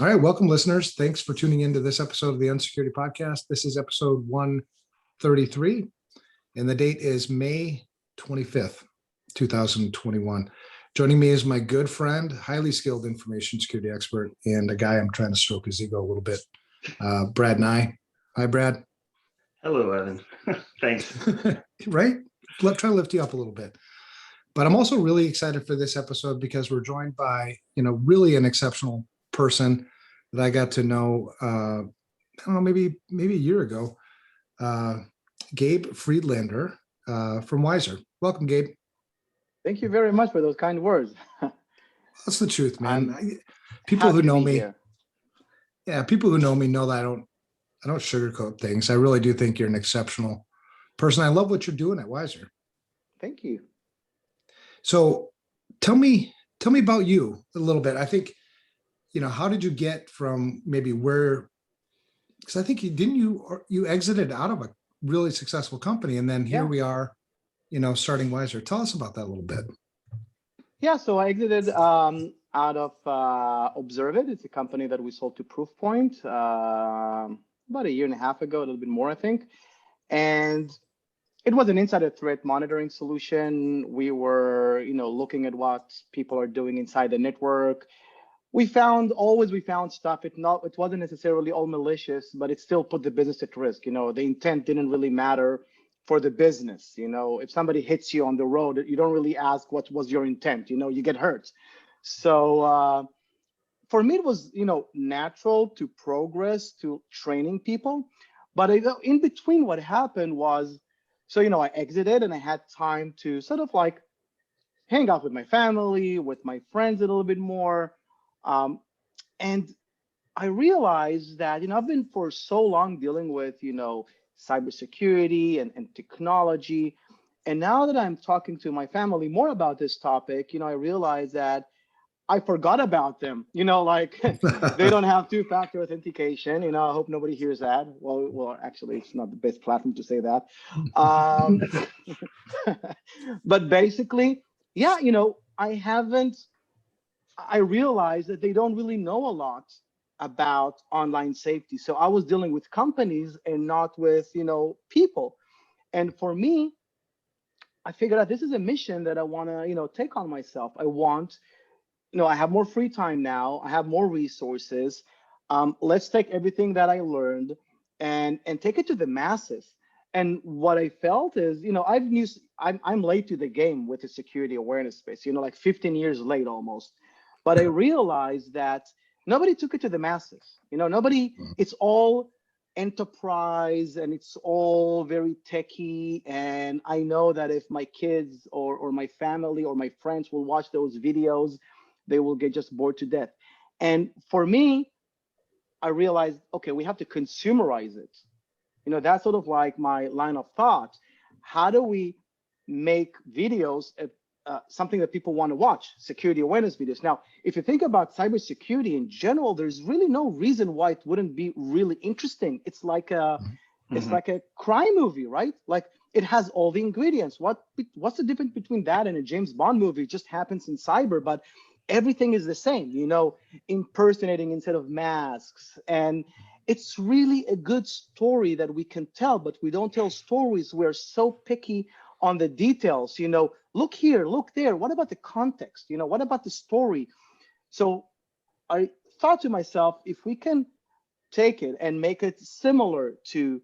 All right, welcome listeners. Thanks for tuning into this episode of the Unsecurity Podcast. This is episode 133, and the date is May 25th, 2021. Joining me is my good friend, highly skilled information security expert, and a guy I'm trying to stroke his ego a little bit, Brad Nye. Hi, Brad. Hello, Evan. Thanks. Right? Try to lift you up a little bit. But I'm also really excited for this episode because we're joined by, really an exceptional person that I got to know, I don't know, maybe a year ago, Gabe Friedlander from Wizer. Welcome, Gabe. Thank you very much for those kind words. That's the truth, man. People who know me, people who know me know that I don't sugarcoat things. I really do think you're an exceptional person. I love what you're doing at Wizer. Thank you. So tell me about you a little bit. I think, how did you get from maybe where, because I think you exited out of a really successful company, and then here we are, starting Wizer. Tell us about that a little bit. Yeah, so I exited out of Observe It. It's a company that we sold to Proofpoint about a year and a half ago, a little bit more, I think. And it was an insider threat monitoring solution. We were, looking at what people are doing inside the network. We found stuff. It wasn't necessarily all malicious, but it still put the business at risk. The intent didn't really matter for the business. If somebody hits you on the road, you don't really ask what was your intent. You get hurt. So for me, it was natural to progress to training people. But in between, what happened was, so I exited and I had time to sort of like hang out with my family, with my friends a little bit more. And I realized that, I've been for so long dealing with, cybersecurity and technology. And now that I'm talking to my family more about this topic, I realize that I forgot about them, like they don't have two-factor authentication. I hope nobody hears that. Well, actually, it's not the best platform to say that. But basically, I realized that they don't really know a lot about online safety. So I was dealing with companies and not with, people. And for me, I figured out this is a mission that I want to, take on myself. I want, I have more free time now. I have more resources. Let's take everything that I learned and take it to the masses. And what I felt is, I'm late to the game with the security awareness space, like 15 years late almost. But I realized that nobody took it to the masses. It's all enterprise and it's all very techy. And I know that if my kids or my family or my friends will watch those videos, they will get just bored to death. And for me, I realized, okay, we have to consumerize it. That's sort of like my line of thought. How do we make videos something that people want to watch, security awareness videos? Now, if you think about cybersecurity in general, there's really no reason why it wouldn't be really interesting. It's like it's like a crime movie, right? Like it has all the ingredients. What's the difference between that and a James Bond movie? It just happens in cyber, but everything is the same, impersonating instead of masks. And it's really a good story that we can tell, but we don't tell stories. We're so picky on the details, look here, look there. What about the context? What about the story? So I thought to myself, if we can take it and make it similar to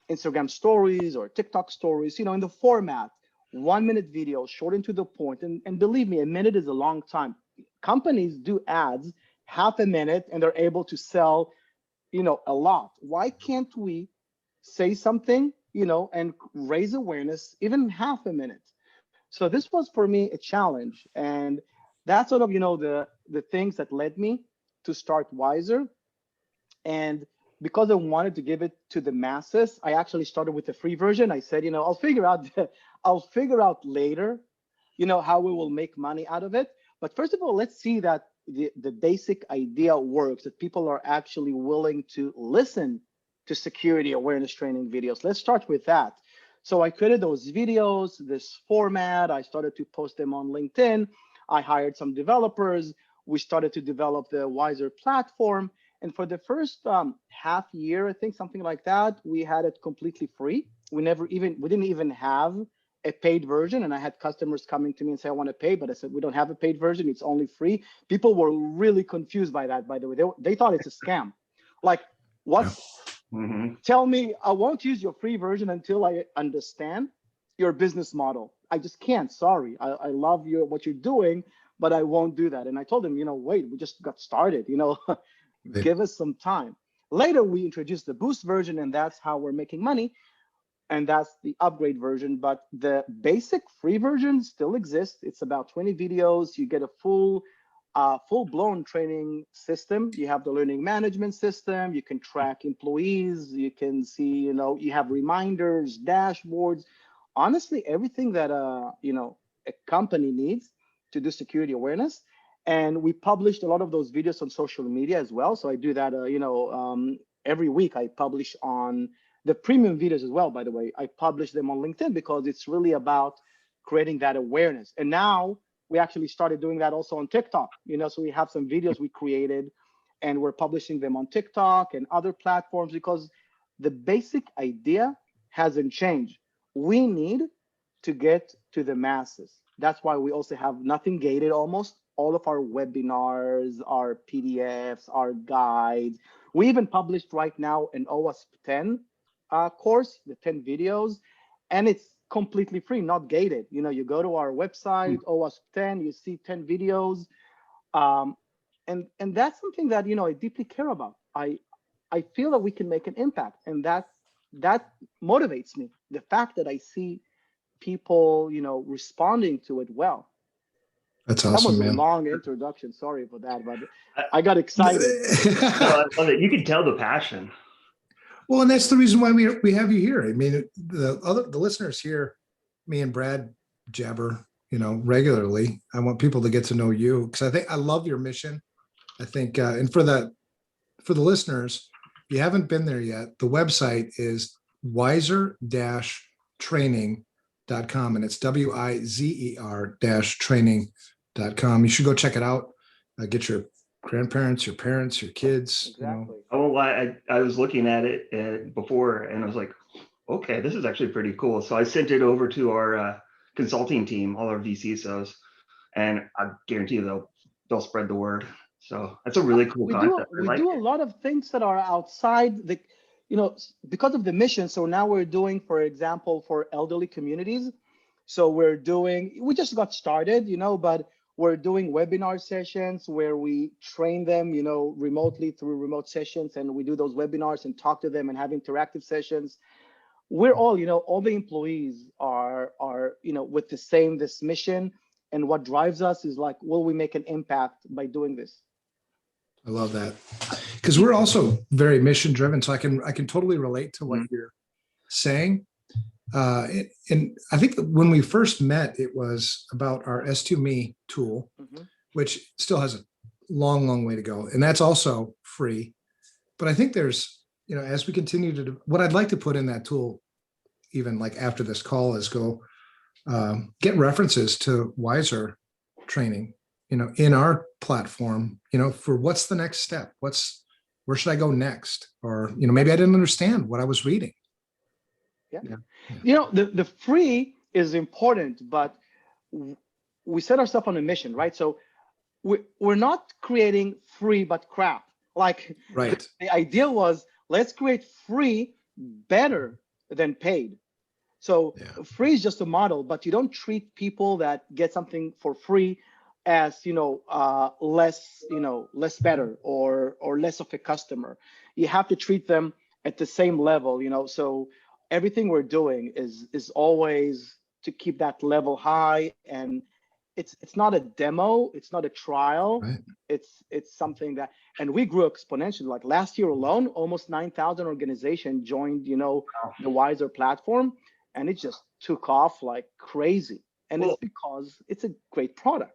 Instagram stories or TikTok stories, in the format, 1-minute video, short and to the point. And believe me, a minute is a long time. Companies do ads, half a minute, and they're able to sell, a lot. Why can't we say something, and raise awareness even half a minute? So this was for me a challenge. And that's sort of, the things that led me to start Wizer. And because I wanted to give it to the masses, I actually started with the free version. I said, I'll figure out later, how we will make money out of it. But first of all, let's see that the basic idea works, that people are actually willing to listen to security awareness training videos. Let's start with that. So I created those videos, this format. I started to post them on LinkedIn. I hired some developers. we started to develop the Wizer platform. And for the first half year, I think something like that, we had it completely free. We didn't even have a paid version. And I had customers coming to me and say, I want to pay, but I said, we don't have a paid version. It's only free. People were really confused by that, by the way. They thought it's a scam. Like, what's, tell me, I won't use your free version until I understand your business model. I just can't, sorry. I love what you're doing, but I won't do that. And I told them, wait, we just got started, give us some time. Later, we introduced the Boost version, and that's how we're making money. And that's the upgrade version. But the basic free version still exists. It's about 20 videos. You get a full-blown training system. You have the learning management system. You can track employees. You can see, you have reminders, dashboards. Honestly, everything that a company needs to do security awareness. And we published a lot of those videos on social media as well. So I do that, every week I publish on the premium videos as well, by the way. I publish them on LinkedIn because it's really about creating that awareness. And now we actually started doing that also on TikTok, so we have some videos we created and we're publishing them on TikTok and other platforms because the basic idea hasn't changed. We need to get to the masses. That's why we also have nothing gated almost. All of our webinars, our PDFs, our guides. We even published right now an OWASP 10 course, the 10 videos, and it's completely free, not gated. You go to our website, OWASP 10, you see 10 videos. And that's something that, I deeply care about. I feel that we can make an impact, and that motivates me. The fact that I see people, responding to it well. That's awesome, that was man. a long introduction. Sorry for that, but I got excited. I love it. You can tell the passion. Well, and that's the reason why we have you here. I mean, the listeners here, me and Brad jabber, regularly. I want people to get to know you because I love your mission. I think, and for the listeners, if you haven't been there yet, the website is wizer-training.com, and it's wizer-training.com. You should go check it out. Get your grandparents, your parents, your kids. Exactly. Oh, I was looking at it before, and I was like, okay, this is actually pretty cool. So I sent it over to our consulting team, all our VCSOs, and I guarantee you they'll spread the word. So that's a really cool concept. We do a lot of things that are outside the, because of the mission. So now we're doing, for example, for elderly communities. So we just got started, but we're doing webinar sessions where we train them, remotely through remote sessions, and we do those webinars and talk to them and have interactive sessions. We're all, all the employees are, with this mission, and what drives us is like, will we make an impact by doing this? I love that because we're also very mission driven. So I can totally relate to what you're saying. And I think that when we first met, it was about our S2Me tool, which still has a long way to go. And that's also free. But I think there's, as we continue to, what I'd like to put in that tool, even like after this call, is go get references to Wizer training, in our platform, for what's the next step? Where should I go next? Or, maybe I didn't understand what I was reading. Yeah. The free is important, but we set ourselves on a mission, right? So we're not creating free but crap. Like, right. The idea was, let's create free better than paid. So free is just a model, but you don't treat people that get something for free as less better or less of a customer. You have to treat them at the same level, so everything we're doing is always to keep that level high, and it's not a demo, it's not a trial, right. It's something that, and we grew exponentially. Like last year alone, almost 9,000 organizations joined, the Wizer platform, and it just took off like crazy. And it's because it's a great product.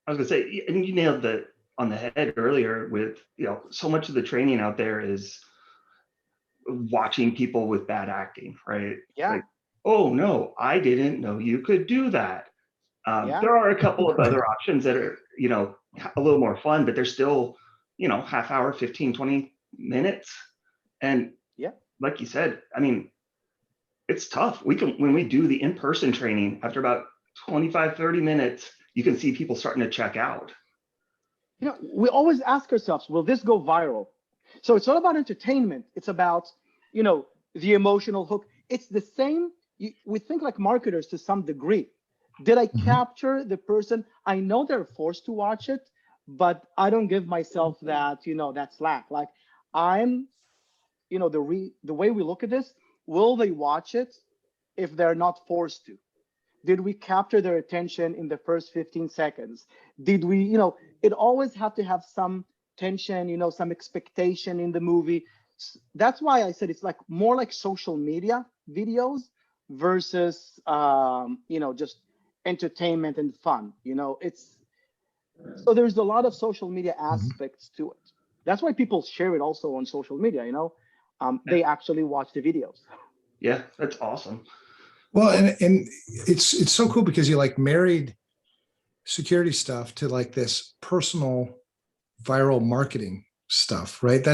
I was gonna say, and you nailed it on the head earlier with, so much of the training out there is watching people with bad acting, right? Yeah. Like, oh no, I didn't know you could do that. There are a couple of other options that are, a little more fun, but they're still, half hour, 15, 20 minutes. And Yeah, like you said, I mean, it's tough. When we do the in-person training, after about 25, 30 minutes, you can see people starting to check out. we always ask ourselves, will this go viral? So it's not about entertainment. It's about, the emotional hook. It's the same. We think like marketers to some degree. Did I capture the person? I know they're forced to watch it, but I don't give myself that, that slack. Like I'm, the way we look at this, will they watch it if they're not forced to? Did we capture their attention in the first 15 seconds? Did we, it always have to have some tension, some expectation in the movie. That's why I said it's like more like social media videos versus, just entertainment and fun. So there's a lot of social media aspects to it. That's why people share it also on social media, they actually watch the videos. Yeah, that's awesome. Well, and it's so cool because you like married security stuff to like this personal viral marketing stuff, right?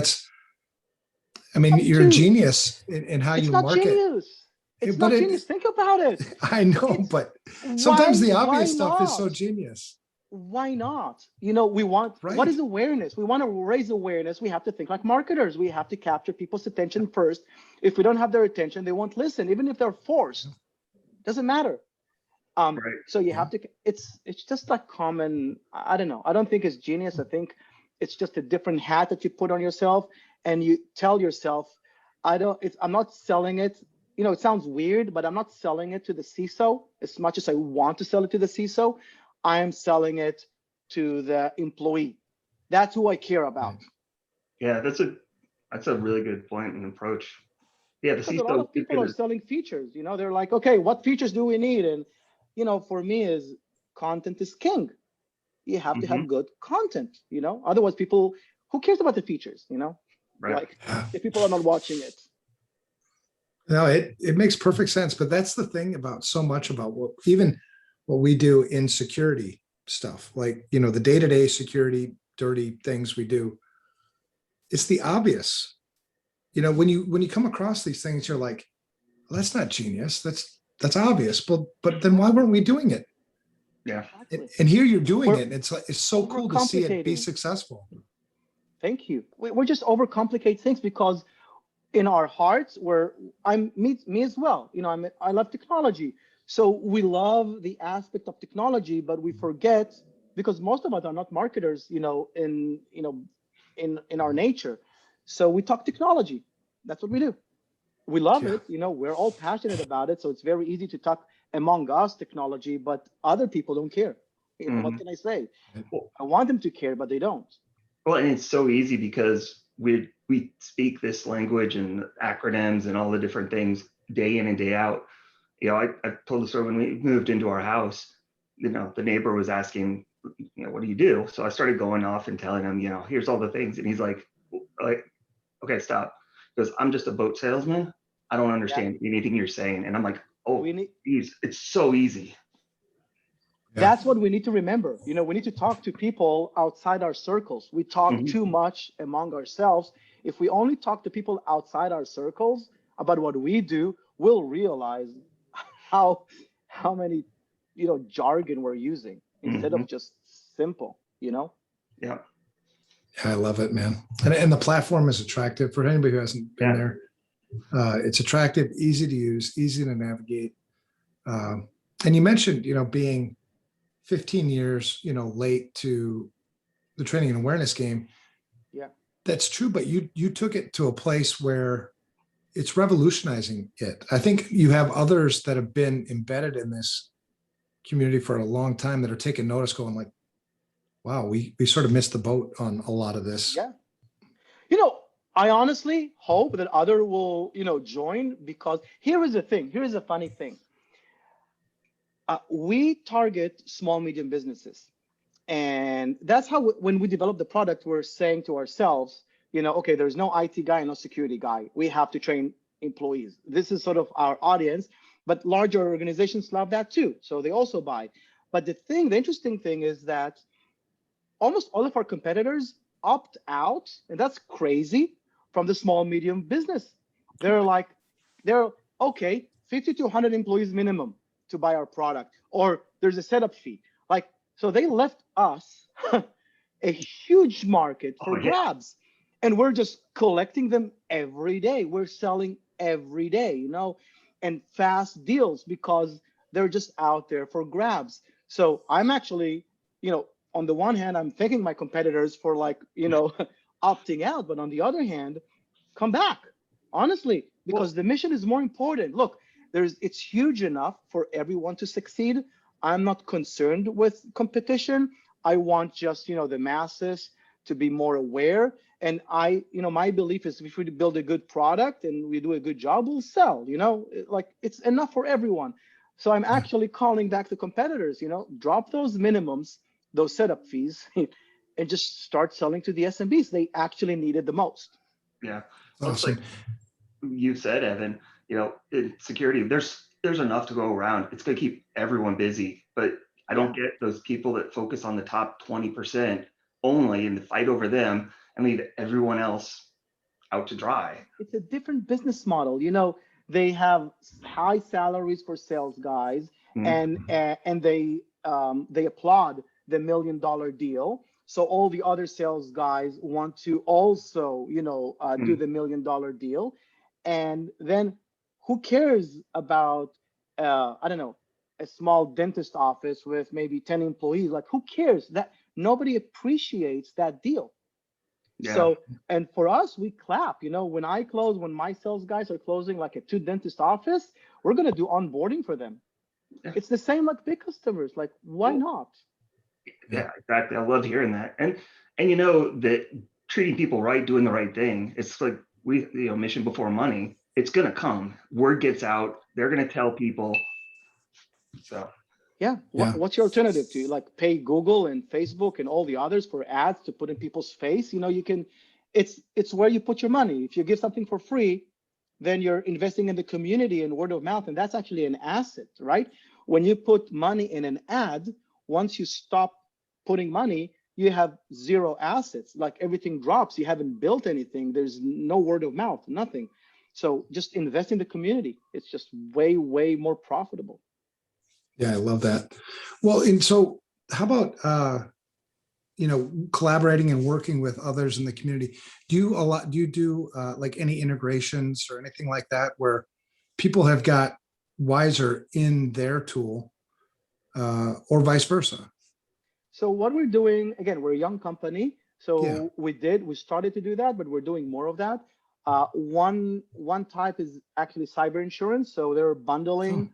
You're a genius in how you market. Genius. It's not genius. Think about it. I know, but sometimes the obvious stuff is so genius. Why not? We want, what is awareness? We want to raise awareness. We have to think like marketers. We have to capture people's attention first. If we don't have their attention, they won't listen, even if they're forced. Doesn't matter. So you have to, it's just like common, I don't know. I don't think it's genius. I think it's just a different hat that you put on yourself and you tell yourself, I'm not selling it. It sounds weird, but I'm not selling it to the CISO as much as I want to sell it to the CISO. I am selling it to the employee. That's who I care about. Yeah, that's a really good point and approach. Yeah, the CISO. A lot of people are selling features. They're like, okay, what features do we need? And for me, is content is king. You have to have good content. Otherwise, people, who cares about the features? Right. Like if people are not watching it. No, it makes perfect sense. But that's the thing about so much about what we do in security stuff, like, the day-to-day security, dirty things we do. It's the obvious. When you come across these things, you're like, well, that's not genius. That's obvious. But then why weren't we doing it? Yeah. And here you're doing it. It's so cool to see it be successful. Thank you. We're just overcomplicate things because in our hearts, me as well. I love technology. So we love the aspect of technology, but we forget, because most of us are not marketers, in our nature. So we talk technology. That's what we do. We love it. We're all passionate about it. So it's very easy to talk among us technology, but other people don't care. What can I say? I want them to care, but they don't. Well, and it's so easy because we speak this language and acronyms and all the different things day in and day out. I told the story when we moved into our house, the neighbor was asking, what do you do? So I started going off and telling him, here's all the things. And he's like, okay, stop. He goes, I'm just a boat salesman. I don't understand anything you're saying. And I'm like, oh, geez, it's so easy. That's what we need to remember. We need to talk to people outside our circles. We talk too much among ourselves. If we only talk to people outside our circles about what we do, we'll realize how many, jargon we're using instead of just simple, Yeah. I love it, man. And the platform is attractive for anybody who hasn't been there. It's attractive, easy to use, easy to navigate. And you mentioned, being 15 years, late to the training and awareness game. Yeah, that's true. But you took it to a place where it's revolutionizing it. I think you have others that have been embedded in this community for a long time that are taking notice, going like, wow, we sort of missed the boat on a lot of this. Yeah. I honestly hope that other will, join, because here is the thing. Here is a funny thing. We target small, medium businesses. And that's how, when we develop the product, we're saying to ourselves, okay, there's no IT guy and no security guy. We have to train employees. This is sort of our audience, but larger organizations love that too. So they also buy. But the interesting thing is that almost all of our competitors opt out, and that's crazy, from the small medium business. They're like, they're okay, 50 to 100 employees minimum to buy our product, or there's a setup fee. Like, so they left us a huge market for Oh, yeah. grabs, and we're just collecting them every day. We're selling every day, you know, and fast deals because they're just out there for grabs. So I'm actually, you know, on the one hand, I'm thanking my competitors for, like, you know, opting out, but on the other hand, come back, honestly, because the mission is more important. Look, it's huge enough for everyone to succeed. I'm not concerned with competition. I want just, you know, the masses to be more aware. And you know, my belief is if we build a good product and we do a good job, we'll sell, you know, like it's enough for everyone. So I'm actually calling back the competitors, you know, drop those minimums, those setup fees, and just start selling to the SMBs. They actually need it the most. Yeah. Well, it's Awesome. like you said, Evan, you know, in security, there's enough to go around. It's going to keep everyone busy, but I don't get those people that focus on the top 20% only and fight over them and leave everyone else out to dry. It's a different business model. You know, they have high salaries for sales guys, Mhm. and they applaud the $1 million deal. So all the other sales guys want to also, you know, do the $1 million deal, and then who cares about I don't know, a small dentist office with maybe 10 employees? Like, who cares? That nobody appreciates that deal. Yeah. So, and for us, we clap, you know, when my sales guys are closing like a 2 dentist office, we're going to do onboarding for them. Yeah. It's the same like big customers. Like, why Cool. not? Yeah, exactly. I love hearing that. And you know that treating people right, doing the right thing, it's like you know, mission before money. It's gonna come. Word gets out. They're gonna tell people. So Yeah. Yeah. What's your alternative to, like, pay Google and Facebook and all the others for ads to put in people's face? You know, you can, it's where you put your money. If you give something for free, then you're investing in the community and word of mouth. And that's actually an asset, right? When you put money in an ad, once you stop putting money, you have zero assets. Like, everything drops. You haven't built anything. There's no word of mouth, nothing. So just invest in the community. It's just way, way more profitable. Yeah, I love that. Well, and so how about you know, collaborating and working with others in the community? Do you do like any integrations or anything like that where people have got Wizer in their tool or vice versa? So what we're doing, again, we're a young company. Yeah. So we started to do that, but we're doing more of that. One type is actually cyber insurance. So they're bundling Oh,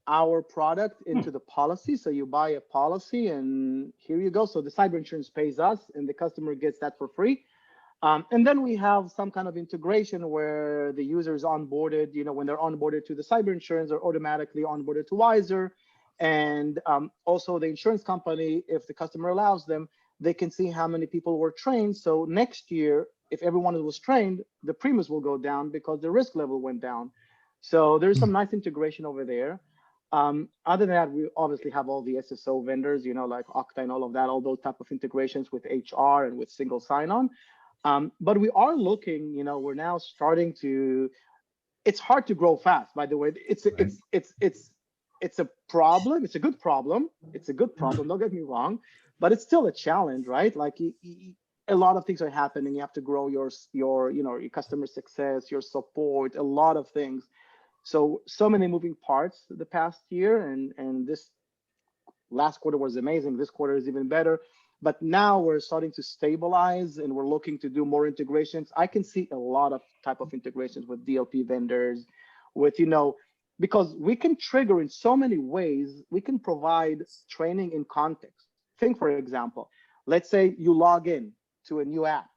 our product into the policy. So you buy a policy and here you go. So the cyber insurance pays us and the customer gets that for free. And then we have some kind of integration where the user is onboarded, you know, when they're onboarded to the cyber insurance, they're automatically onboarded to Wizer. And also the insurance company, if the customer allows them, they can see how many people were trained. So next year, if everyone was trained, the premiums will go down because the risk level went down. So there's some nice integration over there. Other than that, we obviously have all the SSO vendors, you know, like Okta and all of that, all those type of integrations with HR and with single sign-on. But we are looking, you know, we're now starting to, it's hard to grow fast, by the way. It's a problem. It's a good problem. It's a good problem. Don't get me wrong, but it's still a challenge, right? Like a lot of things are happening. You have to grow your, you know, your customer success, your support, a lot of things. So many moving parts the past year, and this last quarter was amazing. This quarter is even better. But now we're starting to stabilize and we're looking to do more integrations. I can see a lot of type of integrations with DLP vendors, with, you know, because we can trigger in so many ways. We can provide training in context. Think, for example, let's say you log in to a new app.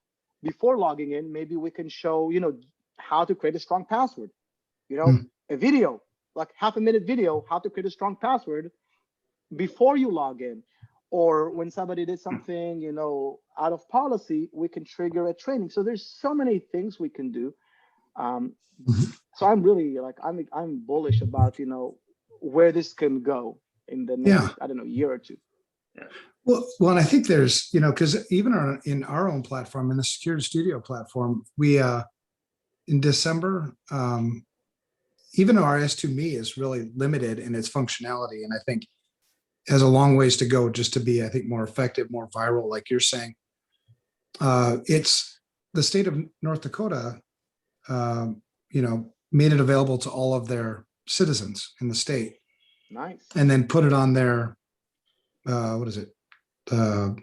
Before logging in, maybe we can show, you know, how to create a strong password, you know, a video, like half-a-minute video, how to create a strong password before you log in. Or when somebody did something, you know, out of policy, we can trigger a training. So there's so many things we can do. So I'm really like, I'm bullish about, you know, where this can go in the next, yeah. I don't know, year or two. yeah. Well, and I think there's, because even in our own platform, in the Security Studio platform, we in December, even though our S2Me is really limited in its functionality, and I think has a long ways to go just to be, I think, more effective, more viral, like you're saying. It's the state of North Dakota, made it available to all of their citizens in the state, Nice. and then put it on their, what is it? I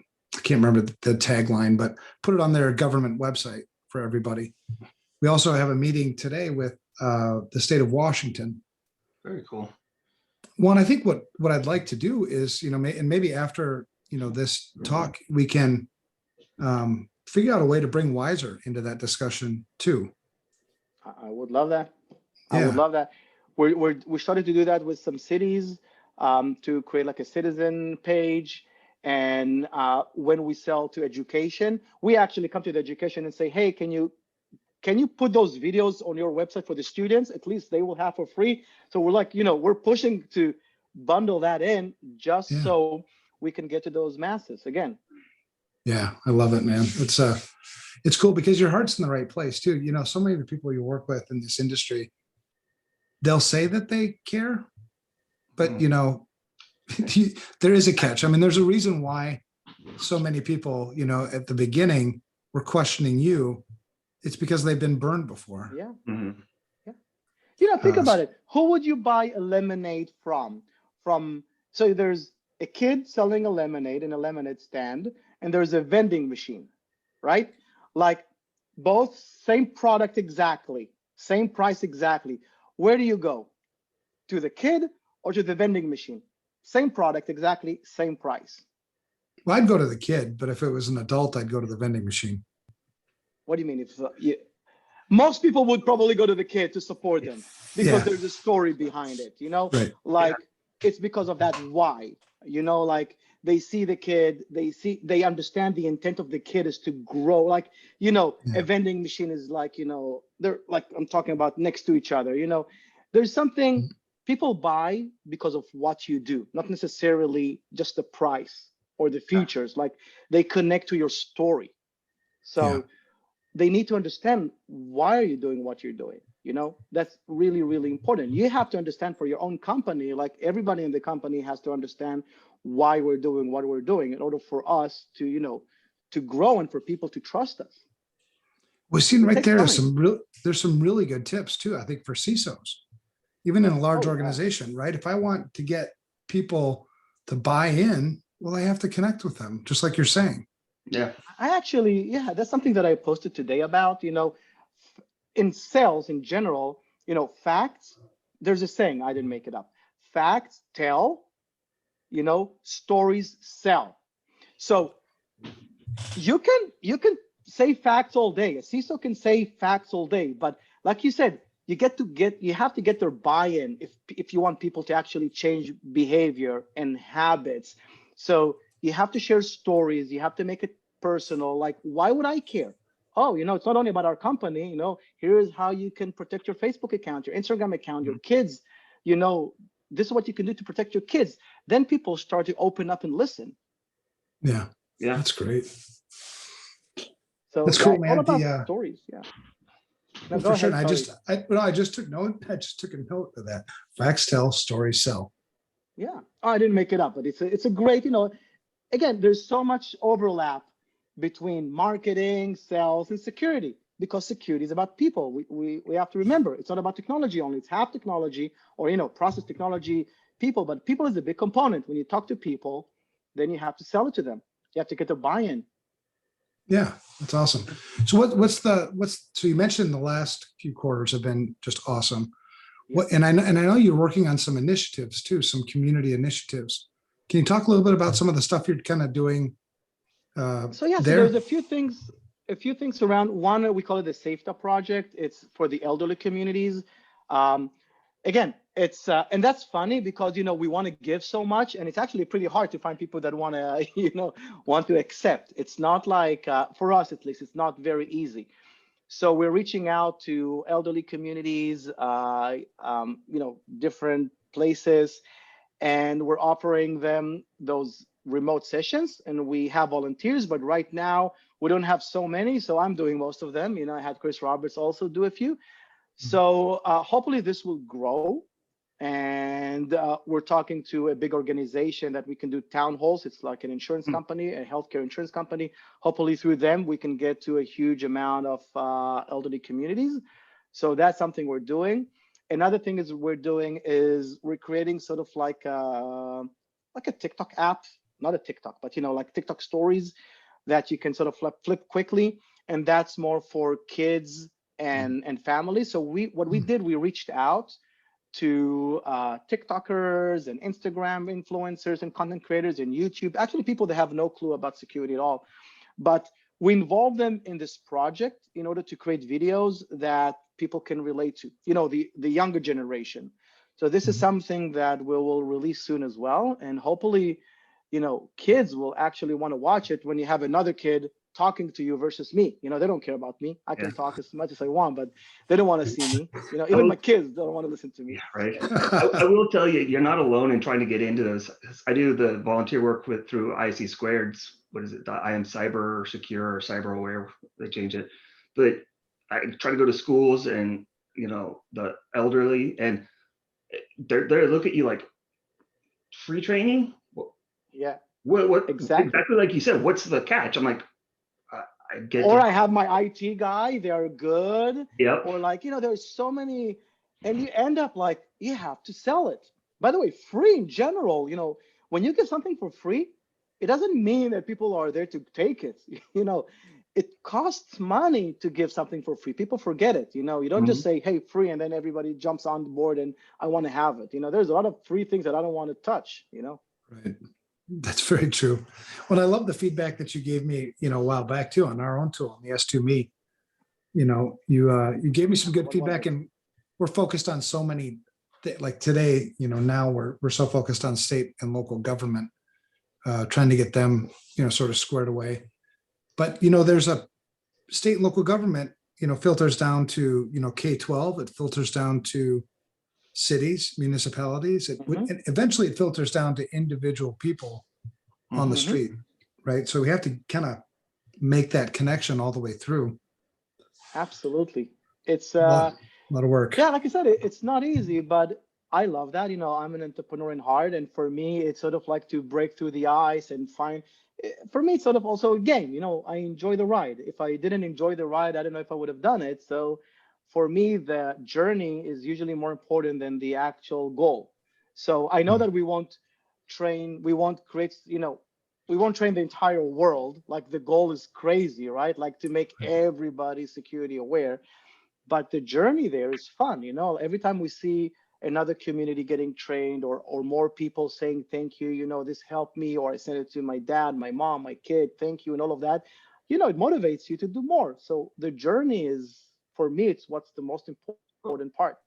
can't remember the tagline, but put it on their government website for everybody. We also have a meeting today with the state of Washington. Very cool. One, I think what I'd like to do is, and maybe after, this talk, we can figure out a way to bring Wizer into that discussion too. I would love that. I Yeah. would love that. We started to do that with some cities to create like a citizen page. And when we sell to education, we actually come to the education and say, hey, can you put those videos on your website for the students? At least they will have for free. So we're like, we're pushing to bundle that in just so we can get to those masses again. Yeah, I love it, man. It's cool because your heart's in the right place too. So many of the people you work with in this industry, they'll say that they care, but there is a catch. I mean, there's a reason why so many people, at the beginning were questioning you. It's because they've been burned before. Yeah. Mhm. Yeah. Think about it. Who would you buy a lemonade from? So there's a kid selling a lemonade in a lemonade stand, and there's a vending machine, right? Like both same product exactly, same price exactly. Where do you go? To the kid or to the vending machine? Same product exactly, same price. Well, I'd go to the kid, but if it was an adult, I'd go to the vending machine. What do you mean? Most people would probably go to the kid to support them because there's a story behind it, Right. like it's because of that why, like they see the kid, they understand the intent of the kid is to grow. Like, a vending machine is like, they're like, I'm talking about next to each other, there's something people buy because of what you do, not necessarily just the price or the features. Like they connect to your story. So they need to understand why are you doing what you're doing. That's really, really important. You have to understand for your own company, like everybody in the company has to understand why we're doing what we're doing in order for us to, to grow and for people to trust us. We've seen right there, there's some really good tips too, I think, for CISOs, even in a large organization, right? If I want to get people to buy in, well, I have to connect with them, just like you're saying. Yeah. I actually, that's something that I posted today about, in sales in general, facts, there's a saying, I didn't make it up. Facts tell, stories sell. So you can say facts all day. A CISO can say facts all day, but like you said, you have to get their buy-in if you want people to actually change behavior and habits. So you have to share stories. You have to make it personal. Like, why would I care? Oh, it's not only about our company. Here's how you can protect your Facebook account, your Instagram account, your kids. This is what you can do to protect your kids. Then people start to open up and listen. Yeah, that's great. So that's cool, man. All about stories. Yeah. No, for sure. I just took note. I just took a note of that. Facts tell, stories sell. Yeah, I didn't make it up, but it's a great. Again, there's so much overlap between marketing, sales, and security, because security is about people. We have to remember, it's not about technology only. It's half technology, or process technology, people. But people is a big component. When you talk to people, then you have to sell it to them. You have to get their buy-in. Yeah, that's awesome. So so you mentioned the last few quarters have been just awesome. And I know you're working on some initiatives too, some community initiatives. Can you talk a little bit about some of the stuff you're kind of doing? So there's a few things around. One, we call it the SafeTa project. It's for the elderly communities. Again, it's and that's funny because we want to give so much, and it's actually pretty hard to find people that want to want to accept. It's not like for us at least, it's not very easy. So we're reaching out to elderly communities, different places, and we're offering them those remote sessions, and we have volunteers, but right now we don't have so many, so I'm doing most of them. I had Chris Roberts also do a few. So hopefully this will grow, and we're talking to a big organization that we can do town halls. It's like an insurance company, a healthcare insurance company. Hopefully through them, we can get to a huge amount of elderly communities. So that's something we're doing. Another thing is we're creating sort of like a TikTok app, not a TikTok, but like TikTok stories that you can sort of flip quickly. And that's more for kids and families. So we reached out to TikTokers and Instagram influencers and content creators and YouTube, actually people that have no clue about security at all. But we involve them in this project in order to create videos that people can relate to, the younger generation. So this is something that we will release soon as well. And hopefully, kids will actually want to watch it when you have another kid talking to you versus me. They don't care about me. I can talk as much as I want, but they don't want to see me. Even my kids don't want to listen to me. Yeah, right. I will tell you, you're not alone in trying to get into those. I do the volunteer work through IC Squared's, what is it? I am cyber secure or cyber aware. They change it, but I try to go to schools and the elderly, and they look at you like, free training. Yeah. What exactly like you said? What's the catch? I'm like, I get. Or I have my IT guy. They are good. Yep. Or like there's so many, and you end up like you have to sell it. By the way, free in general. When you give something for free, it doesn't mean that people are there to take it. It costs money to give something for free. People forget it. You don't just say, hey, free, and then everybody jumps on board and I want to have it. There's a lot of free things that I don't want to touch. Right. That's very true. Well, I love the feedback that you gave me, a while back too on our own tool, on the S2Me. You gave me some good feedback, and we're focused on so many, like today, now we're so focused on state and local government, trying to get them, sort of squared away. But, there's a state and local government, filters down to, K-12, it filters down to cities, municipalities, and eventually it filters down to individual people on the street, right? So we have to kind of make that connection all the way through. Absolutely. It's a lot of work. Yeah, like I said, it's not easy, but I love that. I'm an entrepreneur in heart, and for me, it's sort of like to break through the ice and find. For me, it's sort of also a game. I enjoy the ride. If I didn't enjoy the ride, I don't know if I would have done it. So for me, the journey is usually more important than the actual goal. So I know that we won't train the entire world. Like the goal is crazy, right? Like to make everybody security aware. But the journey there is fun. Every time we see another community getting trained or more people saying, thank you, this helped me, or I sent it to my dad, my mom, my kid, thank you, and all of that, it motivates you to do more. So the journey is, for me, it's what's the most important part.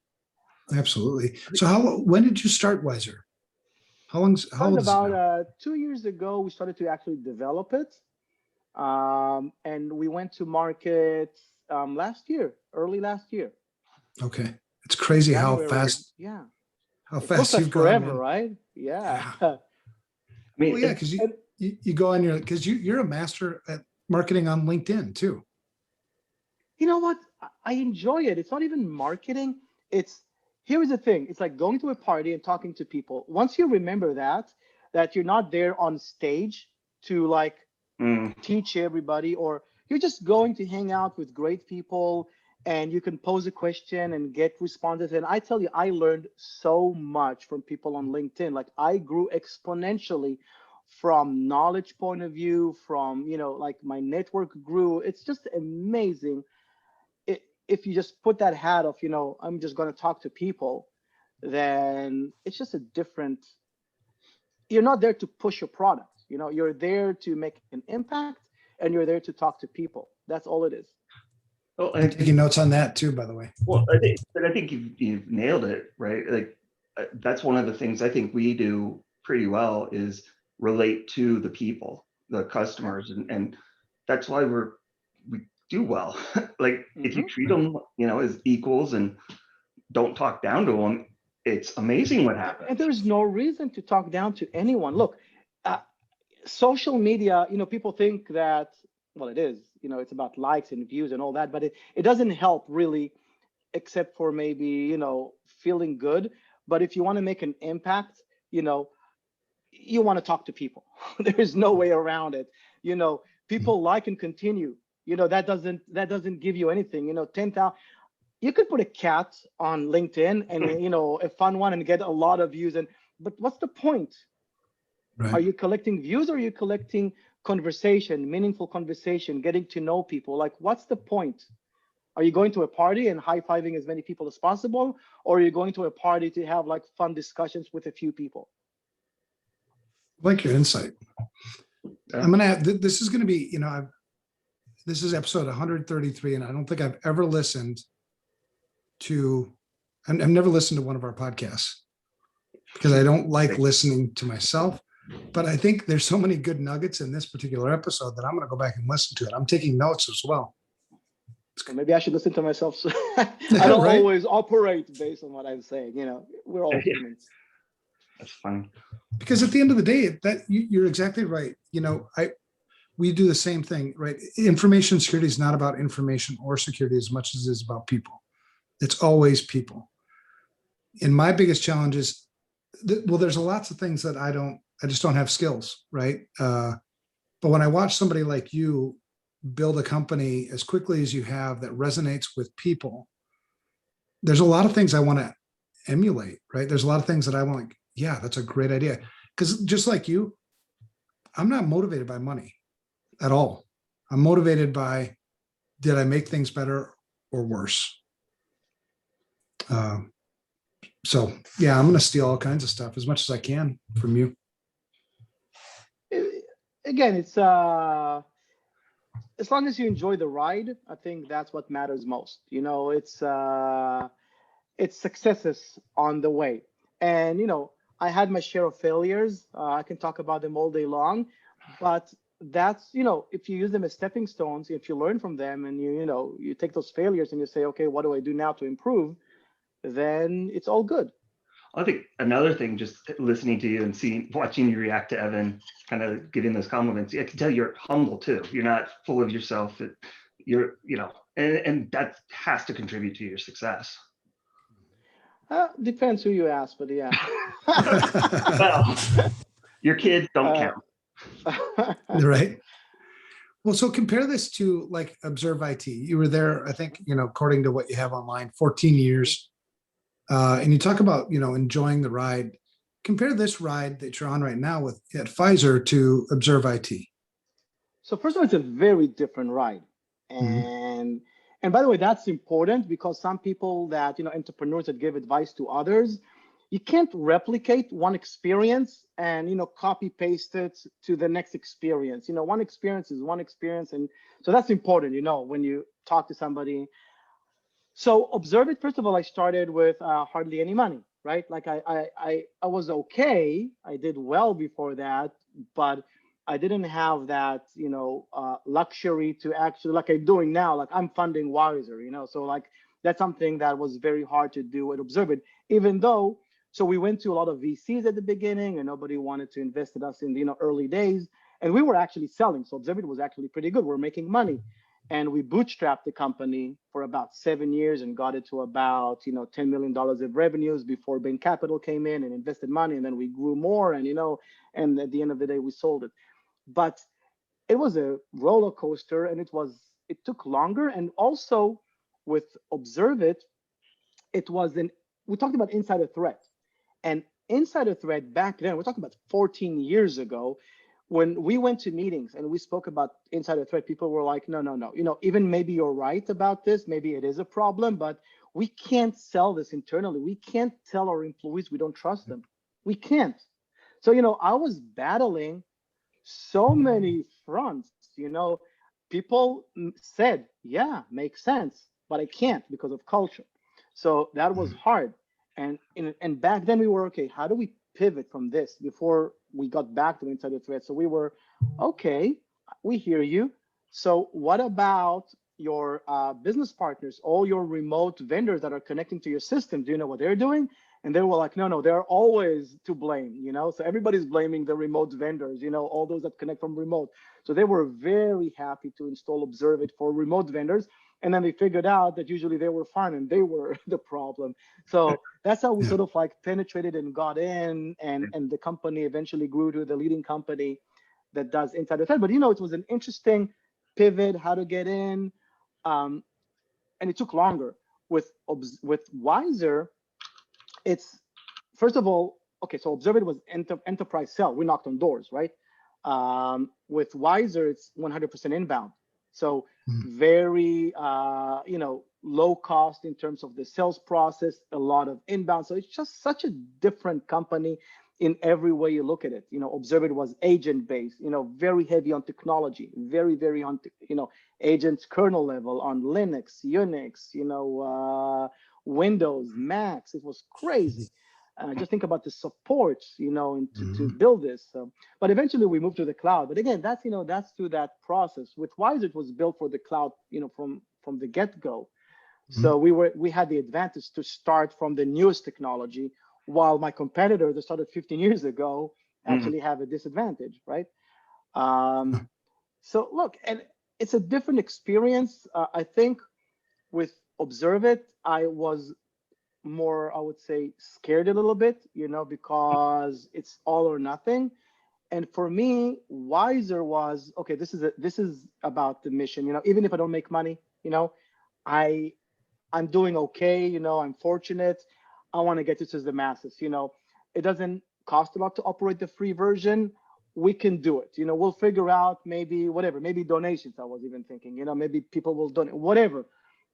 Absolutely. So when did you start Wizer? How old is it about 2 years ago, we started to actually develop it. And we went to market early last year. Okay. It's crazy January, how fast. Yeah. How fast you've gone. Forever, right? Yeah. I mean, because you go on because you're a master at marketing on LinkedIn too. You know what? I enjoy it. It's not even marketing. Here's the thing. It's like going to a party and talking to people. Once you remember that you're not there on stage to like teach everybody, or you're just going to hang out with great people and you can pose a question and get responses. And I tell you, I learned so much from people on LinkedIn. Like I grew exponentially from knowledge point of view, from, like my network grew. It's just amazing. If you just put that hat of, I'm just going to talk to people, then it's just a different, you're not there to push your product. You're there to make an impact, and you're there to talk to people. That's all it is. Well, I'm taking notes on that too, by the way. Well, I think you've nailed it, right? Like that's one of the things I think we do pretty well is relate to the people, the customers, and that's why we do well. Like if you treat them, as equals and don't talk down to them, it's amazing what happens. And there's no reason to talk down to anyone. Look, social media, people think that, well, it is, it's about likes and views and all that, but it doesn't help really, except for maybe, feeling good. But if you want to make an impact, you want to talk to people. There's no way around it. People like and continue. That doesn't give you anything. 10,000. You could put a cat on LinkedIn and a fun one and get a lot of views. But what's the point? Right. Are you collecting views or are you collecting conversation, meaningful conversation, getting to know people? Like, what's the point? Are you going to a party and high-fiving as many people as possible? Or are you going to a party to have like fun discussions with a few people? I like your insight. I'm going to have, this is going to be, this is episode 133, and I don't think I've ever listened to, I've never listened to one of our podcasts because I don't like listening to myself. But I think there's so many good nuggets in this particular episode that I'm going to go back and listen to it. I'm taking notes as well. Maybe I should listen to myself. So I don't Right? always operate based on what I'm saying. We're all humans. That's fine. Because at the end of the day, you're exactly right. We do the same thing, right? Information security is not about information or security as much as it is about people. It's always people. And my biggest challenge is, there's lots of things that I just don't have skills, right? But when I watch somebody like you build a company as quickly as you have that resonates with people, there's a lot of things I want to emulate, right? There's a lot of things that I want, like, yeah, that's a great idea. Because just like you, I'm not motivated by money at all. I'm motivated by, did I make things better or worse? So yeah, I'm going to steal all kinds of stuff as much as I can from you. Again, it's as long as you enjoy the ride, I think that's what matters most. It's successes on the way. And I had my share of failures. I can talk about them all day long, but that's, if you use them as stepping stones, if you learn from them and you take those failures and you say, okay, what do I do now to improve? Then it's all good. I think another thing, just listening to you and watching you react to Evan, kind of giving those compliments, I can tell you're humble too. You're not full of yourself. You're, and that has to contribute to your success. Depends who you ask, but yeah. Well, your kids don't count. Right. Well, so compare this to like Observe IT. You were there, I think, according to what you have online, 14 years. And you talk about, enjoying the ride. Compare this ride that you're on right now at Wizer to Observe IT. So first of all, it's a very different ride. And by the way, that's important because some people that, entrepreneurs that give advice to others, you can't replicate one experience and, copy paste it to the next experience. One experience is one experience. And so that's important, when you talk to somebody. So Observe It, first of all, I started with hardly any money, right? Like I was okay. I did well before that, but I didn't have that, luxury to actually, like I'm doing now, like I'm funding Wizer, so like that's something that was very hard to do at Observe It, even though, so we went to a lot of VCs at the beginning and nobody wanted to invest in us in the early days. And we were actually selling. So Observe It was actually pretty good. We're making money. And we bootstrapped the company for about 7 years and got it to about, $10 million of revenues before Bain Capital came in and invested money. And then we grew more and, and at the end of the day, we sold it. But it was a roller coaster and it took longer. And also with Observe It, we talked about insider threat. And insider threat back then, we're talking about 14 years ago, when we went to meetings and we spoke about insider threat, people were like, no, even maybe you're right about this. Maybe it is a problem, but we can't sell this internally. We can't tell our employees we don't trust them. We can't. So, I was battling so many fronts, people said, yeah, makes sense, but I can't because of culture. So that was hard. And back then we were, okay, how do we pivot from this before we got back to insider threat? So we were, okay, we hear you. So what about your business partners, all your remote vendors that are connecting to your system? Do you know what they're doing? And they were like, no, they're always to blame, So everybody's blaming the remote vendors, all those that connect from remote. So they were very happy to install Observe It for remote vendors. And then they figured out that usually they were fine and they were the problem. So that's how we sort of like penetrated and got in, and the company eventually grew to the leading company that does insider threat. But it was an interesting pivot, how to get in. And it took longer. With Wizer, it's, first of all, okay, so Observe It was enterprise sell. We knocked on doors, right? With Wizer, it's 100% inbound. So very, low cost in terms of the sales process, a lot of inbound. So it's just such a different company in every way you look at it. Observe It was agent-based, very heavy on technology, very, very on, agents kernel level on Linux, Unix, Windows, Macs. It was crazy. Just think about the support, to build this. But eventually we moved to the cloud. But again, that's through that process. With Wizer, it was built for the cloud, from the get-go. So we had the advantage to start from the newest technology, while my competitors that started 15 years ago actually have a disadvantage, right? So look, and it's a different experience. I think with Observe It, I was more, I would say, scared a little bit, because it's all or nothing. And for me, Wizer was, okay, this is about the mission, even if I don't make money, I'm doing okay, I'm fortunate. I want to get this to the masses, it doesn't cost a lot to operate the free version. We can do it, we'll figure out maybe donations. I was even thinking, maybe people will donate, whatever.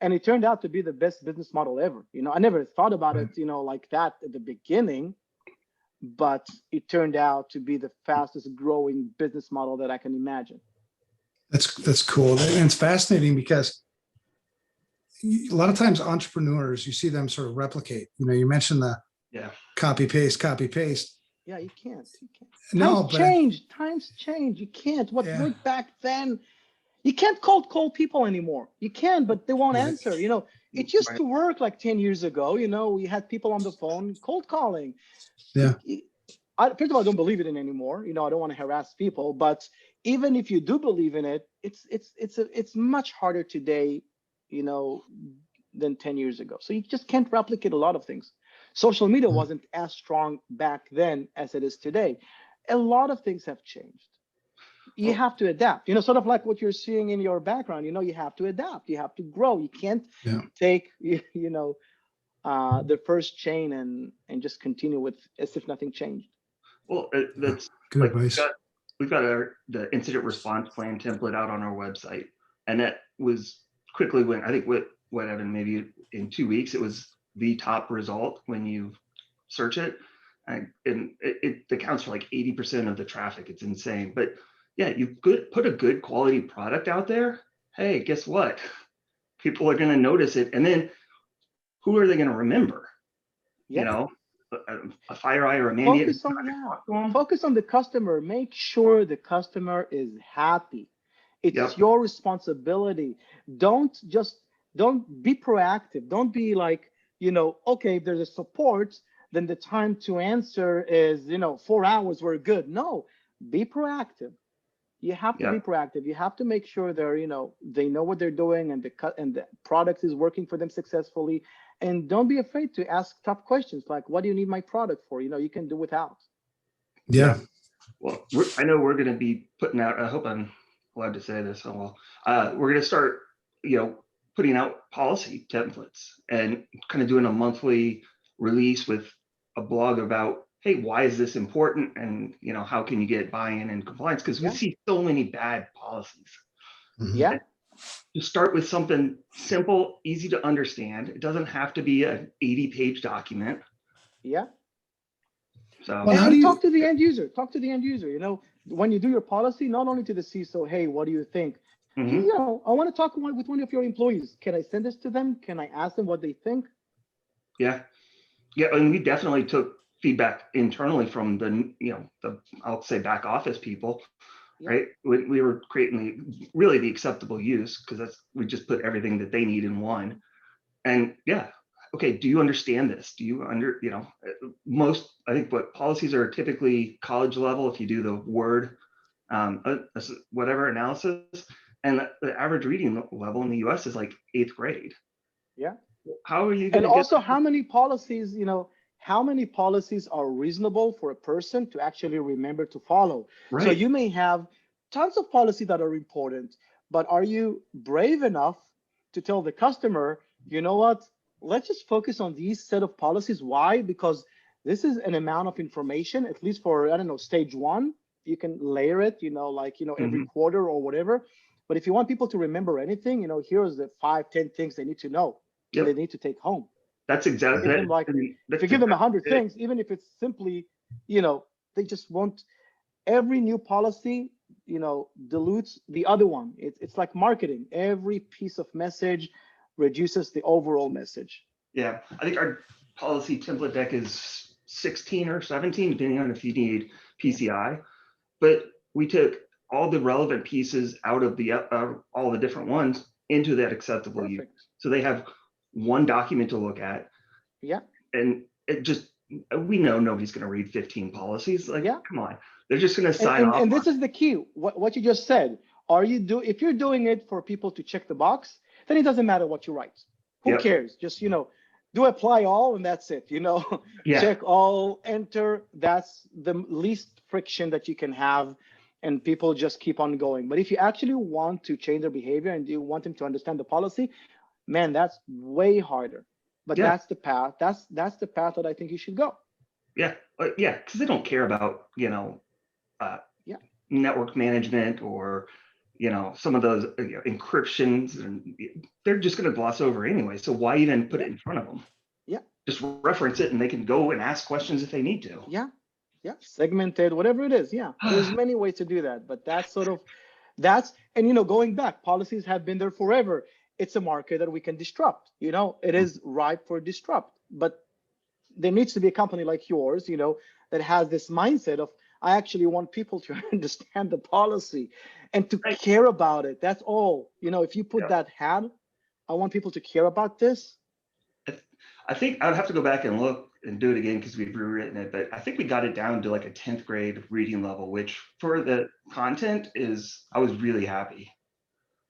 And it turned out to be the best business model ever. I never thought about it, like that at the beginning, but it turned out to be the fastest growing business model that I can imagine. That's cool. And it's fascinating because a lot of times entrepreneurs, you see them sort of replicate. You mentioned the copy paste. Yeah, you can't. No, Times change. You can't. What worked back then, you can't cold call people anymore. You can, but they won't answer. It used to work like 10 years ago. We had people on the phone cold calling. Yeah. First of all, I don't believe it in anymore. I don't want to harass people, but even if you do believe in it, it's much harder today, than 10 years ago. So you just can't replicate a lot of things. Social media wasn't as strong back then as it is today. A lot of things have changed. You have to adapt, sort of like what you're seeing in your background, you have to adapt, you have to grow. You can't take, the first chain and just continue with as if nothing changed. Well, that's good like advice. we've got the incident response plan template out on our website, and that was quickly went, I think, whatever, maybe in 2 weeks, it was the top result when you search it, and it accounts for like 80% of the traffic. It's insane. But yeah, you put a good quality product out there. Hey, guess what? People are going to notice it, and then who are they going to remember? A FireEye or a Mandiant. Focus on the customer. Make sure the customer is happy. It's your responsibility. Don't be proactive. Don't be like, okay, if there's a support, then the time to answer is, 4 hours, we're good. No, be proactive. You have to be proactive. You have to make sure they're, they know what they're doing and the product is working for them successfully. And don't be afraid to ask tough questions like, what do you need my product for? You can do without. Yeah. Well, I know we're going to be putting out, I hope I'm allowed to say this. We're going to start, putting out policy templates and kind of doing a monthly release with a blog about, hey, why is this important? And, how can you get buy-in and compliance? Because we see so many bad policies. Yeah. You start with something simple, easy to understand. It doesn't have to be an 80-page document. Yeah. So talk to the end user. Talk to the end user. When you do your policy, not only to the CISO, hey, what do you think? I want to talk with one of your employees. Can I send this to them? Can I ask them what they think? Yeah. And we definitely took feedback internally from the I'll say back office people, right? We were creating the acceptable use, because we just put everything that they need in one. And okay, do you understand this? Do you most, I think what policies are typically college level, if you do the word, whatever analysis, and the average reading level in the US is like 8th grade. Yeah. How are you And going to also how many policies, how many policies are reasonable for a person to actually remember to follow? right? So you may have tons of policies that are important, but are you brave enough to tell the customer, you know what, let's just focus on these set of policies. Why? Because this is an amount of information, at least for, I don't know, stage one, you can layer it, every quarter or whatever. But if you want people to remember anything, here's the 5-10 things they need to know. Yep. They need to take home. That's exactly Give them like, if you give them 100 things, even if it's simply, they just want every new policy, dilutes the other one. It's like marketing. Every piece of message reduces the overall message. Yeah, I think our policy template deck is 16 or 17, depending on if you need PCI. But we took all the relevant pieces out of the all the different ones into that acceptable use. So they have one document to look at. Yeah. And it just, we know nobody's going to read 15 policies. Like, yeah. Come on, they're just going to sign off. And this is the key. What you just said. If you're doing it for people to check the box, then it doesn't matter what you write. Who cares? Just do apply all and that's it. Check all, enter. That's the least friction that you can have, and people just keep on going. But if you actually want to change their behavior and you want them to understand the policy, man, that's way harder. But that's the path. That's the path that I think you should go. Yeah, because they don't care about network management or some of those encryptions, and they're just going to gloss over anyway. So why even put it in front of them? Yeah, just reference it, and they can go and ask questions if they need to. Yeah, segmented, whatever it is. Yeah, there's many ways to do that, but and going back, policies have been there forever. It's a market that we can disrupt. It is ripe for disrupt, but there needs to be a company like yours, that has this mindset of, I actually want people to understand the policy and to care about it. That's all. If you put that hat, I want people to care about this. I think I'd have to go back and look and do it again because we've rewritten it, but I think we got it down to like a 10th grade reading level, which for the content I was really happy.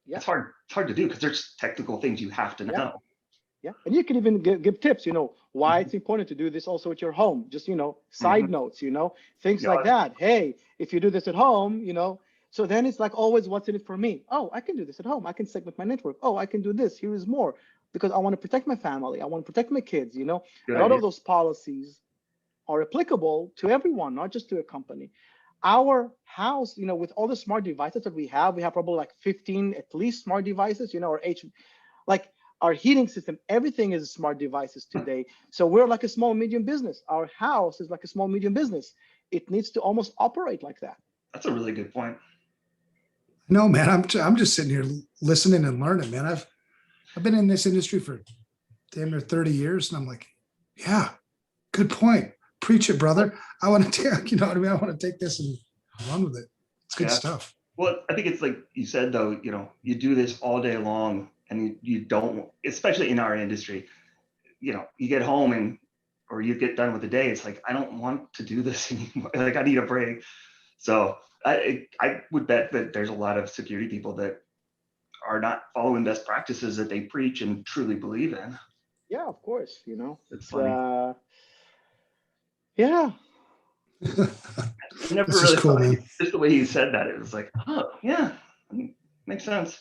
Yeah. It's hard to do because there's technical things you have to know. Yeah, and you can even give tips, why it's important to do this also at your home. Just, side notes, things like that. Hey, if you do this at home, so then it's like always, what's in it for me? Oh, I can do this at home. I can segment my network. Oh, I can do this. Here is more, because I want to protect my family. I want to protect my kids, A lot of those policies are applicable to everyone, not just to a company. Our house, with all the smart devices that we have probably like 15 at least smart devices, our heating system, everything is smart devices today. So we're like a small, medium business. Our house is like a small, medium business. It needs to almost operate like that. That's a really good point. No, man, I'm just sitting here listening and learning, man. I've been in this industry for damn near 30 years, and I'm like, yeah, good point. Preach it, brother. I want to take, I want to take this and run with it. It's good stuff. Well, I think it's like you said, though, you do this all day long, and you don't, especially in our industry, you get home or you get done with the day. It's like, I don't want to do this anymore. Like, I need a break. So I would bet that there's a lot of security people that are not following best practices that they preach and truly believe in. Yeah, of course. It's funny. Yeah. Never this really is cool, man. Just the way he said that, it was like, oh yeah, makes sense.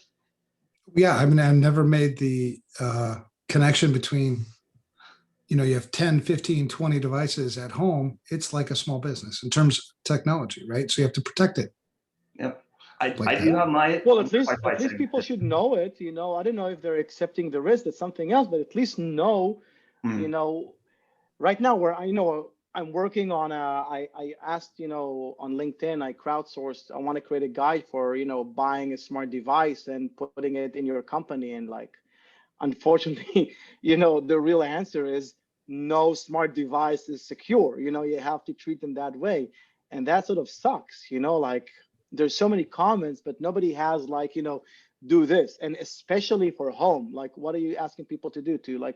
Yeah, I mean, I've never made the connection between, you have 10, 15, 20 devices at home. It's like a small business in terms of technology, right? So you have to protect it. Yep. I do have my. Well, at least people should know it. I don't know if they're accepting the risk. That's something else, but at least know, right now where I'm working on I asked, on LinkedIn, I crowdsourced, I want to create a guide for, buying a smart device and putting it in your company. And unfortunately, the real answer is no smart device is secure. You have to treat them that way. And that sort of sucks, there's so many comments, but nobody has do this. And especially for home, what are you asking people to do? To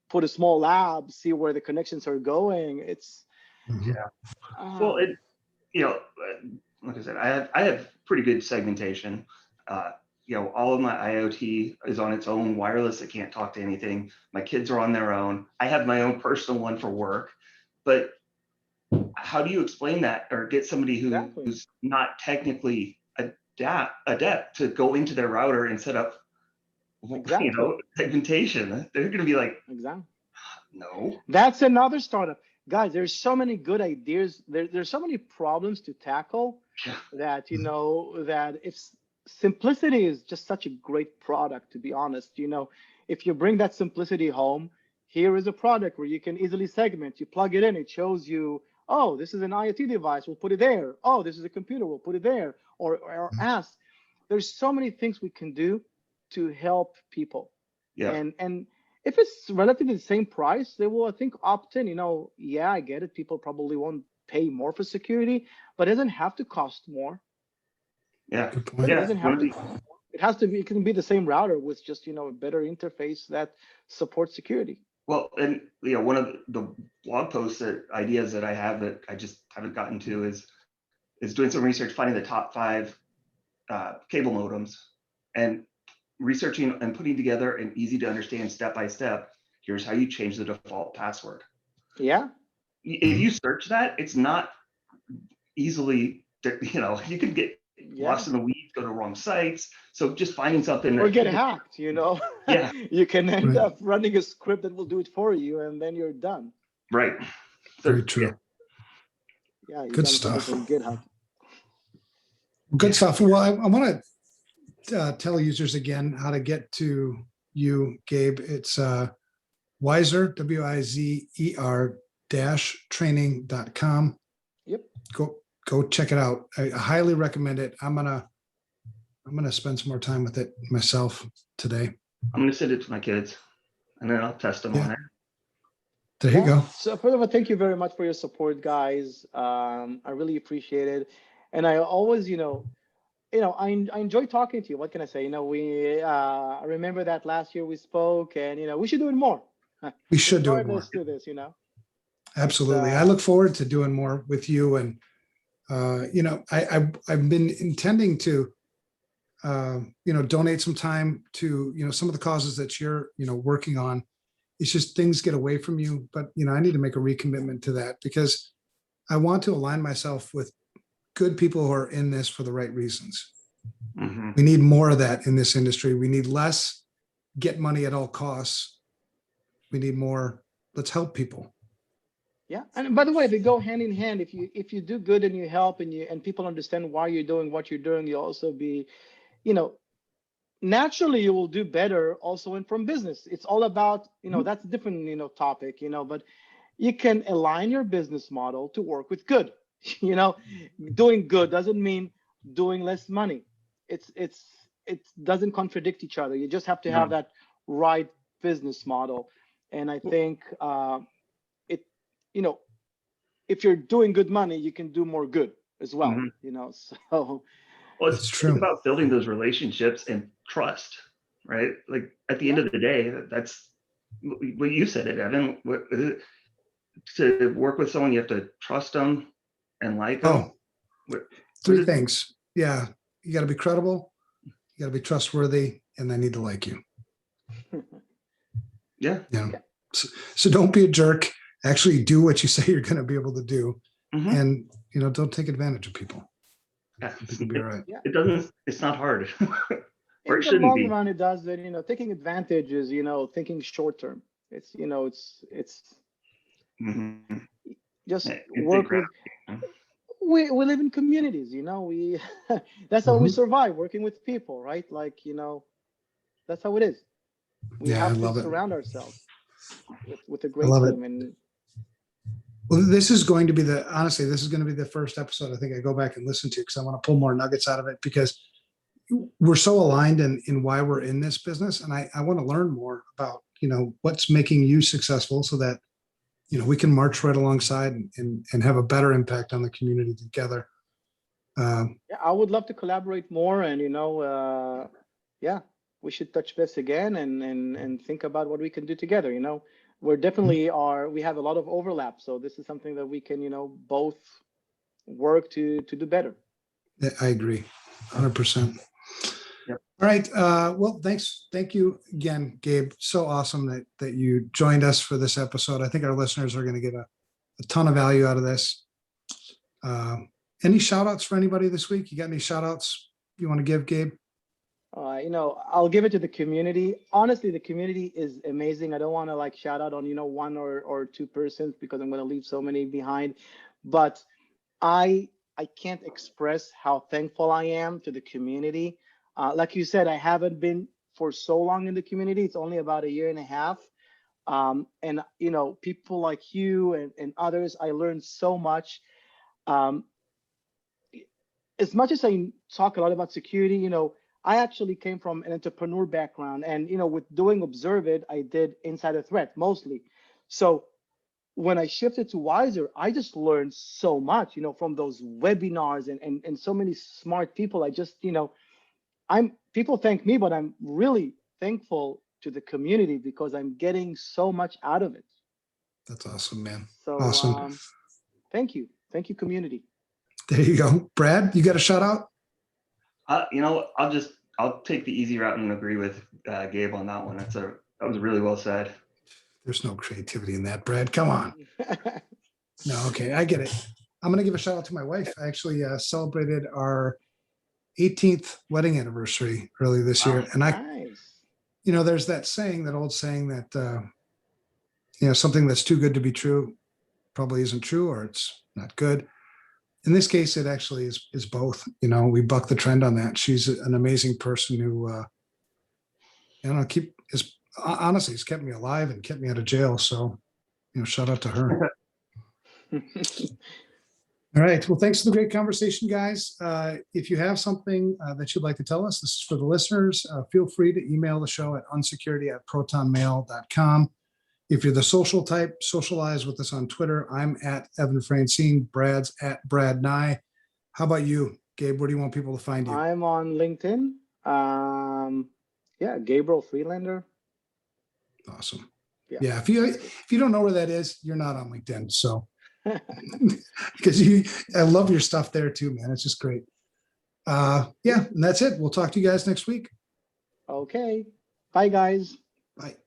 put a small lab, see where the connections are going. It's Mhm. Well, it, you know, like I said, I have pretty good segmentation. You know, all of my IoT is on its own wireless. It can't talk to anything. My kids are on their own. I have my own personal one for work. But how do you explain that or get somebody exactly, who's not technically adept to go into their router and set up, you exactly, know, segmentation? They're going to be like, exactly. no. That's another startup. Guys, there's so many good ideas. There's so many problems to tackle Yeah. that, that if simplicity is just such a great product, to be honest, if you bring that simplicity home, here is a product where you can easily segment. You plug it in, it shows you, oh, this is an IoT device, we'll put it there. Oh, this is a computer, we'll put it there. Or ask. There's so many things we can do to help people. Yeah. And if it's relatively the same price, they will, I think, opt in. Yeah, I get it. People probably won't pay more for security, but it doesn't have to cost more. Yeah. Good point. It Yeah. doesn't have to cost more. It has to be, it can be the same router with just, a better interface that supports security. Well, and one of the blog posts ideas that I have that I just haven't gotten to is doing some research, finding the top 5 cable modems and researching and putting together an easy to understand step by step. Here's how you change the default password. Yeah. If you search that, it's not easily, you can get Yeah. lost in the weeds, go to wrong sites. So just finding something Or that get hacked, Yeah. You can end Right. up running a script that will do it for you, and then you're done. Right. Very true. Yeah, you're Good done stuff. from GitHub. Good stuff. Well, I want to tell users again how to get to you, Gabe. It's Wizer, WIZER -training.com. Yep. Go check it out. I highly recommend it. I'm gonna spend some more time with it myself today. I'm going to send it to my kids and then I'll test them on it. There you go. So first of all, thank you very much for your support, guys. I really appreciate it. And I always, I enjoy talking to you. What can I say? I remember that last year we spoke, and we should do it more. We should do it more. Let's do this. Absolutely. I look forward to doing more with you. And I've been intending to donate some time to some of the causes that you're working on. It's just things get away from you, but I need to make a recommitment to that because I want to align myself with good people who are in this for the right reasons. Mm-hmm. We need more of that in this industry. We need less get money at all costs. We need more, let's help people. Yeah, and by the way, they go hand in hand. If you do good and you help and people understand why you're doing what you're doing, you'll also be, naturally you will do better also in from business. It's all about, that's a different, topic, but you can align your business model to work with good. Doing good doesn't mean doing less money. It doesn't contradict each other. You just have to have that right business model. And I think if you're doing good money, you can do more good as well. Mm-hmm. So well, That's true. It's about building those relationships and trust, right? Like at the end of the day, that's what you said it, Evan. To work with someone, you have to trust them and like them. Three things. Yeah. You got to be credible. You got to be trustworthy, and they need to like you. Yeah. So don't be a jerk. Actually do what you say you're going to be able to do. Mm-hmm. And, don't take advantage of people. Yeah. It'll be all right. It's not hard. Or in the long run, it does that, taking advantage is, thinking short term. It's, it's mm-hmm. just work with, we live in communities, we, that's how we survive, working with people, right? Like, that's how it is. We have to surround ourselves with a great team. And well, this is going to be the first episode I think I go back and listen to because I want to pull more nuggets out of it because we're so aligned in why we're in this business. And I want to learn more about, what's making you successful so that, we can march right alongside and have a better impact on the community together. I would love to collaborate more and, we should touch base again and think about what we can do together. We're definitely we have a lot of overlap. So this is something that we can, both work to do better. Yeah, I agree, 100%. Yep. All right. Well, thank you again, Gabe. So awesome that you joined us for this episode. I think our listeners are going to get a ton of value out of this. Any shout outs for anybody this week? You got any shout outs you want to give, Gabe? I'll give it to the community. Honestly, the community is amazing. I don't want to shout out on, one or two persons because I'm going to leave so many behind. But I can't express how thankful I am to the community. Like you said, I haven't been for so long in the community. It's only about 1.5 years. And, people like you and others, I learned so much. As much as I talk a lot about security, I actually came from an entrepreneur background, and with doing Observe It, I did insider threat mostly. So when I shifted to Wizer, I just learned so much, from those webinars and so many smart people. I just, people thank me, but I'm really thankful to the community because I'm getting so much out of it. That's awesome, man. So Awesome. Thank you, community. There you go. Brad, you got a shout out? I'll take the easy route and agree with Gabe on that one. That was really well said. There's no creativity in that, Brad. Come on. No, okay, I get it. I'm going to give a shout out to my wife. I actually celebrated our 18th wedding anniversary early this year. And Nice. There's that old saying that, something that's too good to be true probably isn't true, or it's not good. In this case, it actually is both. We buck the trend on that. She's an amazing person who, honestly, has kept me alive and kept me out of jail. So, shout out to her. All right. Well, thanks for the great conversation, guys. If you have something that you'd like to tell us, this is for the listeners. Feel free to email the show at unsecurity@protonmail.com. If you're the social type, socialize with us on Twitter. I'm at Evan Francine. Brad's at Brad Nye. How about you, Gabe? Where do you want people to find you? I'm on LinkedIn. Gabriel Friedlander. Awesome. Yeah. Yeah. If you don't know where that is, you're not on LinkedIn. So because I love your stuff there too, man. It's just great. And that's it. We'll talk to you guys next week. Okay. Bye, guys. Bye.